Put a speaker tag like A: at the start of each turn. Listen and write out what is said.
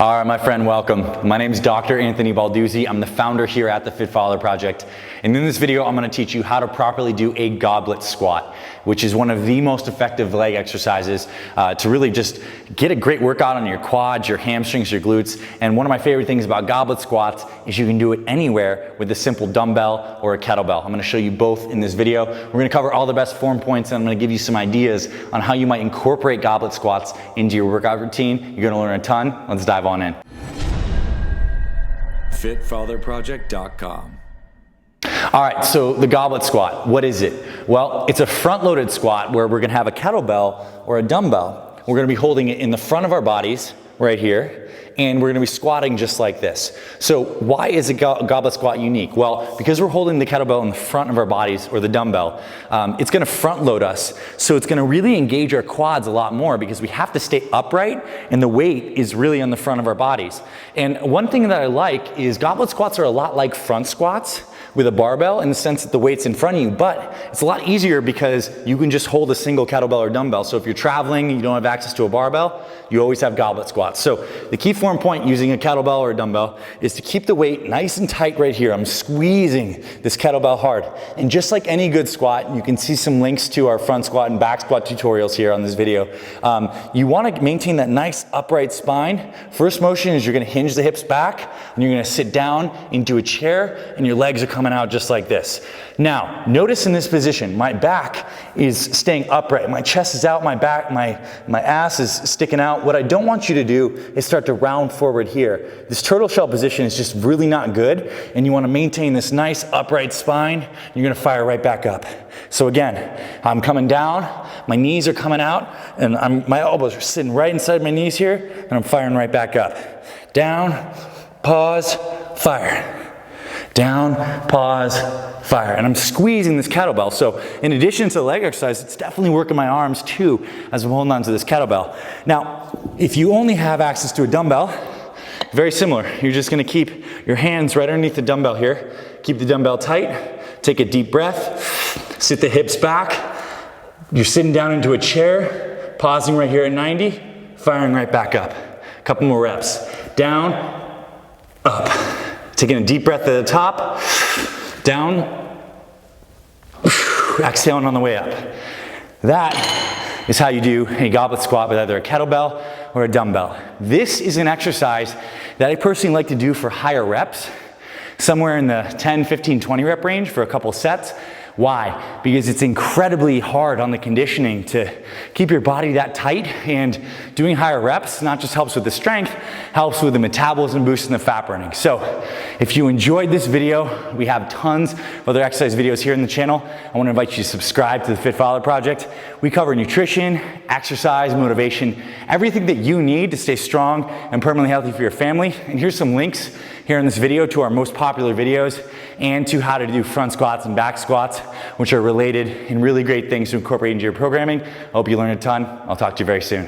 A: All right, my friend, welcome. My name is Dr. Anthony Balduzzi. I'm the founder here at the Fit Father Project. And in this video, I'm gonna teach you how to properly do a goblet squat, which is one of the most effective leg exercises to really just get a great workout on your quads, your hamstrings, your glutes. And one of my favorite things about goblet squats is you can do it anywhere with a simple dumbbell or a kettlebell. I'm gonna show you both in this video. We're gonna cover all the best form points, and I'm gonna give you some ideas on how you might incorporate goblet squats into your workout routine. You're gonna learn a ton. Let's dive on in.
B: FitFatherProject.com.
A: All right, so the goblet squat, what is it? Well, it's a front-loaded squat where we're gonna have a kettlebell or a dumbbell. We're gonna be holding it in the front of our bodies, right here, and we're gonna be squatting just like this. So why is a goblet squat unique? Well, because we're holding the kettlebell in the front of our bodies, or the dumbbell, it's gonna front load us. So it's gonna really engage our quads a lot more because we have to stay upright and the weight is really on the front of our bodies. And one thing that I like is goblet squats are a lot like front squats with a barbell in the sense that the weight's in front of you, but it's a lot easier because you can just hold a single kettlebell or dumbbell. So if you're traveling and you don't have access to a barbell, you always have goblet squats. So the key form point using a kettlebell or a dumbbell is to keep the weight nice and tight right here. I'm squeezing this kettlebell hard. And just like any good squat, you can see some links to our front squat and back squat tutorials here on this video. You want to maintain that nice upright spine. First motion is you're going to hinge the hips back and you're going to sit down into a chair and your legs are coming out just like this. Now, notice in this position, my back is staying upright. My chest is out, my back, my ass is sticking out. What I don't want you to do is start to round forward here. This turtle shell position is just really not good, and you want to maintain this nice upright spine. You're going to fire right back up. So again, I'm coming down, my knees are coming out, and my elbows are sitting right inside my knees here, and I'm firing right back up. Down, pause, fire. Down, pause, fire. And I'm squeezing this kettlebell. So in addition to the leg exercise, it's definitely working my arms too as I'm holding on to this kettlebell. Now, if you only have access to a dumbbell, very similar. You're just gonna keep your hands right underneath the dumbbell here. Keep the dumbbell tight. Take a deep breath. Sit the hips back. You're sitting down into a chair, pausing right here at 90, firing right back up. A couple more reps. Down, up. Taking a deep breath at the top, down, exhaling on the way up. That is how you do a goblet squat with either a kettlebell or a dumbbell. This is an exercise that I personally like to do for higher reps, somewhere in the 10, 15, 20 rep range for a couple sets. Why? Because it's incredibly hard on the conditioning to keep your body that tight, and doing higher reps not just helps with the strength, helps with the metabolism boost and the fat burning. So if you enjoyed this video, we have tons of other exercise videos here in the channel. I want to invite you to subscribe to the Fit Father Project. We cover nutrition, exercise, motivation, everything that you need to stay strong and permanently healthy for your family. And here's some links here in this video to our most popular videos and to how to do front squats and back squats, which are related and really great things to incorporate into your programming. I hope you learned a ton. I'll talk to you very soon.